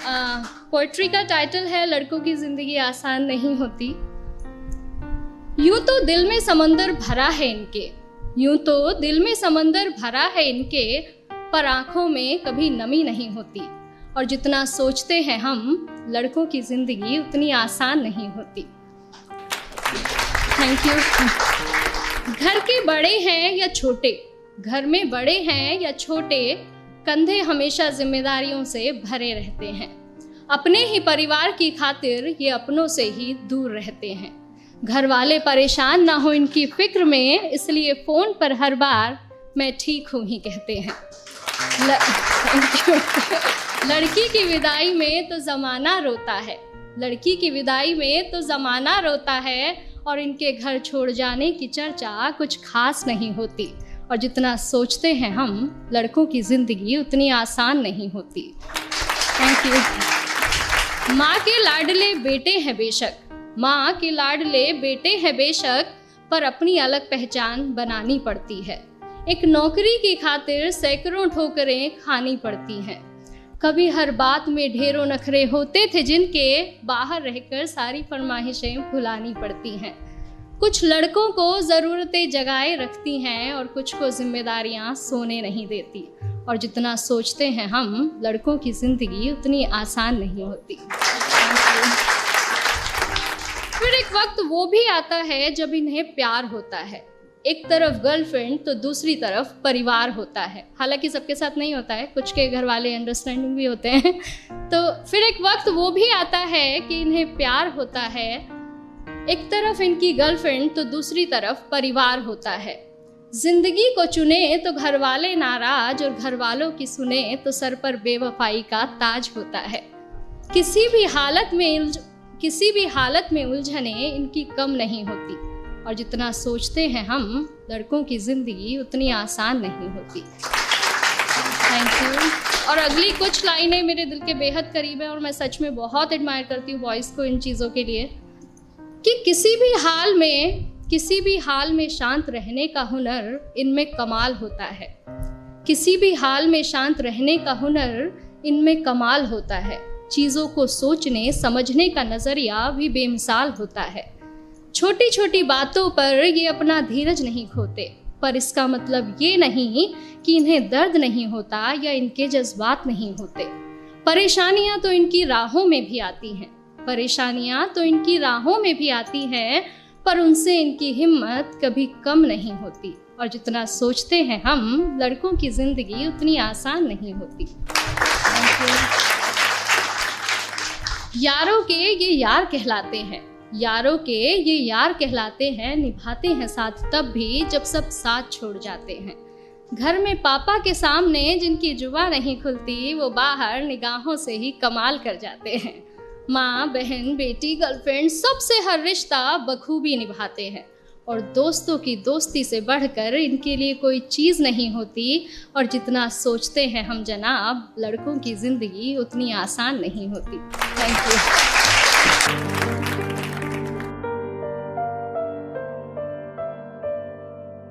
Poetry का title है लड़कों की जिंदगी आसान नहीं होती। यूं तो दिल में समंदर भरा है इनके, यूं तो दिल में समंदर भरा है इनके, पर आंखों में कभी नमी नहीं होती। और जितना सोचते हैं हम, लड़कों की जिंदगी उतनी आसान नहीं होती। Thank you. घर के बड़े हैं या छोटे, घर में बड़े हैं या छोटे, कंधे हमेशा जिम्मेदारियों से भरे रहते हैं। अपने ही परिवार की खातिर ये अपनों से ही दूर रहते हैं। घर वाले परेशान ना हो इनकी फिक्र में, इसलिए फ़ोन पर हर बार मैं ठीक हूँ ही कहते हैं। लड़की की विदाई में तो ज़माना रोता है, लड़की की विदाई में तो ज़माना रोता है, और इनके घर छोड़ जाने की चर्चा कुछ खास नहीं होती। और जितना सोचते हैं हम, लड़कों की ज़िंदगी उतनी आसान नहीं होती। Thank you. माँ के लाडले बेटे हैं बेशक, माँ के लाडले बेटे हैं बेशक, पर अपनी अलग पहचान बनानी पड़ती है। एक नौकरी की खातिर सैकड़ों ठोकरें खानी पड़ती हैं। कभी हर बात में ढेरों नखरे होते थे जिनके, बाहर रहकर सारी फरमाइशें भुलानी पड़ती हैं। कुछ लड़कों को ज़रूरतें जगाए रखती हैं और कुछ को जिम्मेदारियां सोने नहीं देती। और जितना सोचते हैं हम, लड़कों की ज़िंदगी उतनी आसान नहीं होती। फिर एक वक्त वो भी आता है जब इन्हें प्यार होता है। एक तरफ गर्लफ्रेंड तो दूसरी तरफ परिवार होता है। हालांकि सबके साथ नहीं होता है, कुछ के घर वाले अंडरस्टैंडिंग भी होते हैं। तो फिर एक वक्त वो भी आता है कि इन्हें प्यार होता है। एक तरफ इनकी गर्लफ्रेंड तो दूसरी तरफ परिवार होता है। जिंदगी को चुने तो घर वाले नाराज, और घर वालों की सुने तो सर पर बेवफाई का ताज होता है। किसी भी हालत में उलझने इनकी कम नहीं होती। और जितना सोचते हैं हम, लड़कों की जिंदगी उतनी आसान नहीं होती। Thank you. और अगली कुछ लाइनें मेरे दिल के बेहद करीब है, और मैं सच में बहुत एडमायर करती हूँ बॉयज़ को इन चीज़ों के लिए, कि किसी भी हाल में शांत रहने का हुनर इनमें कमाल होता है। किसी भी हाल में शांत रहने का हुनर इनमें कमाल होता है। चीज़ों को सोचने समझने का नज़रिया भी बेमिसाल होता है। छोटी छोटी बातों पर ये अपना धीरज नहीं खोते, पर इसका मतलब ये नहीं कि इन्हें दर्द नहीं होता या इनके जज्बात नहीं होते। परेशानियां तो इनकी राहों में भी आती हैं, परेशानियां तो इनकी राहों में भी आती हैं, पर उनसे इनकी हिम्मत कभी कम नहीं होती। और जितना सोचते हैं हम, लड़कों की जिंदगी उतनी आसान नहीं होती। यारों के ये यार कहलाते हैं, यारों के ये यार कहलाते हैं, निभाते हैं साथ तब भी जब सब साथ छोड़ जाते हैं। घर में पापा के सामने जिनकी जुबान नहीं खुलती, वो बाहर निगाहों से ही कमाल कर जाते हैं। माँ, बहन, बेटी, गर्लफ्रेंड, सबसे हर रिश्ता बखूबी निभाते हैं। और दोस्तों की दोस्ती से बढ़कर इनके लिए कोई चीज़ नहीं होती। और जितना सोचते हैं हम जनाब, लड़कों की ज़िंदगी उतनी आसान नहीं होती। Thank you.